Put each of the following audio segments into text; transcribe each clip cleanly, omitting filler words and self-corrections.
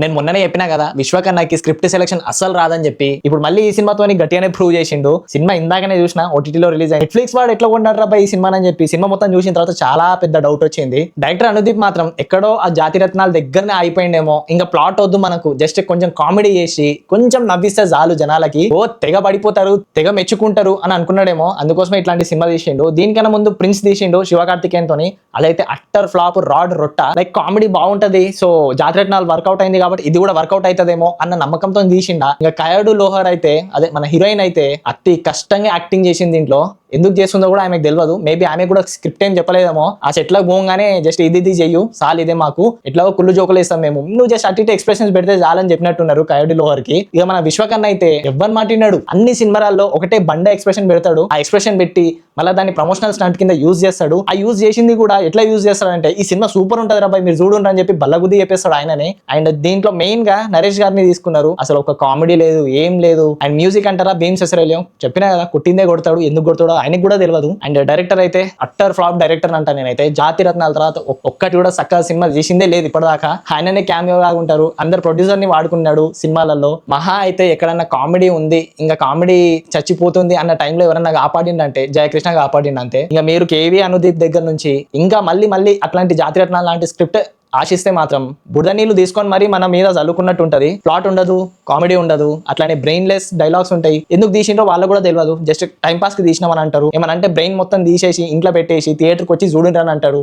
నేను మొన్ననే చెప్పినా కదా విశ్వకర్ణకి స్క్రిప్ట్ సెలెక్షన్ అస్సలు రాదని చెప్పి ఇప్పుడు మళ్ళీ ఈ సినిమాతో గట్టిగానే ప్రూవ్ చేసిండు. సినిమా ఇందాకనే చూసిన ఓటీటీలో రిలీజ్ అయ్యి నెట్ఫ్లిక్స్ వాడు ఎట్లా కొన్నాడు రా ఈ సినిమా అని చెప్పి సినిమా మొత్తం చూసిన తర్వాత చాలా పెద్ద డౌట్ వచ్చింది. డైరెక్టర్ అనుదీప్ మాత్రం ఎక్కడో ఆ జాతి రత్నాల దగ్గరనే అయిపోయిండేమో, ఇంకా ప్లాట్ వద్దు మనకు, జస్ట్ కొంచెం కామెడీ చేసి కొంచెం నవ్విస్తే చాలు జనాలకి ఓ తెగ పడిపోతారు తెగ మెచ్చుకుంటారు అని అనుకున్నాడేమో, అందుకోసమే ఇట్లాంటి సినిమా తీసిండు. దీనికన్నా ముందు ప్రిన్స్ తీసిండు శివకార్తికేయన్ తోని, అదైతే అట్టర్ ఫ్లాప్ రాడ్ రొట్ట. లైక్ కామెడీ బాగుంటది, సో జాతి రత్నాలు వర్కౌట్ అయింది కాబట్టి ఇది కూడా వర్కౌట్ అవుతుందేమో అన్న నమ్మకంతో తీసిండా. ఇంకా కయాడు లోహర్ అయితే అదే మన హీరోయిన్ అయితే అతి కష్టంగా యాక్టింగ్ చేసింది. దీంట్లో ఎందుకు చేస్తుందో కూడా ఆమెకు తెలియదు. మేబీ ఆమె కూడా స్క్రిప్ట్ ఏం చెప్పలేదేమో, ఆ సెట్లకు పోగానే జస్ట్ ఇది చెయ్యు సాల్ ఇదే మాకు ఎట్లా కుళ్ళు జోకులు ఇస్తాం మేము, నువ్వు జస్ట్ అటు ఎక్స్ప్రెషన్స్ పెడితే చాలని చెప్పినట్టున్నారు కయాడు లోహర్ కి. ఇక మన విశ్వకర్ణ అయితే ఎవ్వరు మాట్లాడినాడు, అన్ని సినిమాల్లో ఒకటే బండ ఎక్స్ప్రెషన్ పెడతాడు. ఆ ఎక్స్ప్రెషన్ పెట్టి మళ్ళీ దాన్ని ప్రమోషనల్ స్టంట్ కింద యూజ్ చేస్తాడు. ఆ యూజ్ చేసింది కూడా ఎట్లా యూజ్ చేస్తాడంటే ఈ సినిమా సూపర్ ఉంటుంది రా మీరు చూడండి అని చెప్పి బల్లగుద్ది చెప్పేస్తాడు ఆయననే. అండ్ దీంట్లో మెయిన్ గా నరేష్ గారిని తీసుకున్నారు. అసలు ఒక కామెడీ లేదు ఏం లేదు. అండ్ మ్యూజిక్ అంటారా భీమ్స్ అసలు చెప్పినా కదా కొట్టిందే కొడతాడు, ఎందుకు కొడతాడో ఆయనకు కూడా తెలియదు. అండ్ డైరెక్టర్ అయితే అట్టర్ ఫ్లాప్ డైరెక్టర్ అంట. నేనైతే జాతి రత్నాల తర్వాత ఒక్కటి కూడా చక్కగా సినిమా చేసిందే లేదు ఇప్పటిదాకా. ఆయననే క్యామియో లాగా ఉంటారు, అందరు ప్రొడ్యూసర్ ని వాడుకున్నాడు సినిమాలలో. మహా అయితే ఎక్కడన్నా కామెడీ ఉంది ఇంకా కామెడీ చచ్చిపోతుంది అన్న టైంలో ఎవరన్నా కాపాడిండంటే జయకృష్ణ కాపాడిండు అంతే. ఇంకా మీరు కేవీ అనుదీప్ దగ్గర నుంచి ఇంకా మళ్ళీ అట్లాంటి జాతి రత్నాలు లాంటి స్క్రిప్ట్ ఆశిస్తే మాత్రం బురద నీళ్లు తీసుకొని మరి మన మీద చల్లుకున్నట్టు ఉంటది. ప్లాట్ ఉండదు, కామెడీ ఉండదు, అట్లానే బ్రెయిన్ లెస్ డైలాగ్స్ ఉంటాయి. ఎందుకు తీసిండ్రో వాళ్ళకు కూడా తెలియదు, జస్ట్ టైం పాస్ కి తీసినామని అంటారు. ఏమనంటే బ్రెయిన్ మొత్తం తీసేసి ఇంట్లో పెట్టేసి థియేటర్కి వచ్చి చూడండి అని అంటారు.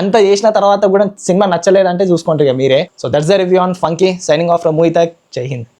అంత చేసిన తర్వాత కూడా సినిమా నచ్చలేదంటే చూసుకుంటారు మీరే. So that's the review on funky. Signing off from movie తక్. జై హింద్.